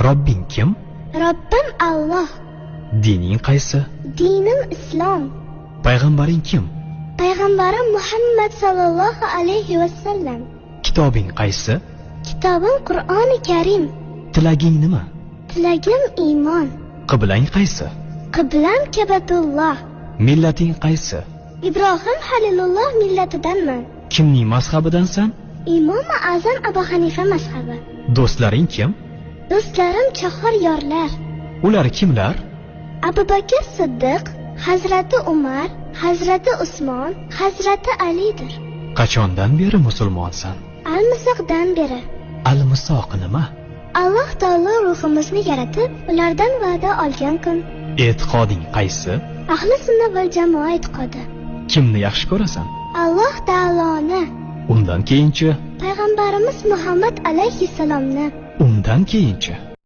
Robbing kim? Robbim Alloh. Dining qaysi? Dinim Islom. Payg'ambaring kim? Payg'ambarim Muhammad sallallohu alayhi vasallam. Kitobing qaysi? Kitobim Qur'oni Karim. Tilaging nima? Tilagim iymon. Qiblang qaysi? Qiblam Kabatulloh. Millating qaysi? Ibrohim Halilulloh millatidanman. Kimning mazhabidansan? Imom Azam Abu Hanifa mazhabi. Do'stlaring kim? Do'stlarim chahor yorlar. Ular kimlar? Abu Bakr Siddiq, Hazrati Umar, Hazrati Usmon, Hazrati Alidir. Qachondan beri musulmonsan? Al-Misoqdan beri. Al-Misoq nima? Alloh taolo ruhimizni yaratib, ulardan va'da olgan kun. E'tiqoding qaysi? Ahli sunna va jamoa e'tiqodi. Kimni yaxshi ko'rasan? Alloh taoloni. Undan keyinchi? Payg'ambarimiz Muhammad alayhissalomni. Undan keyinchi?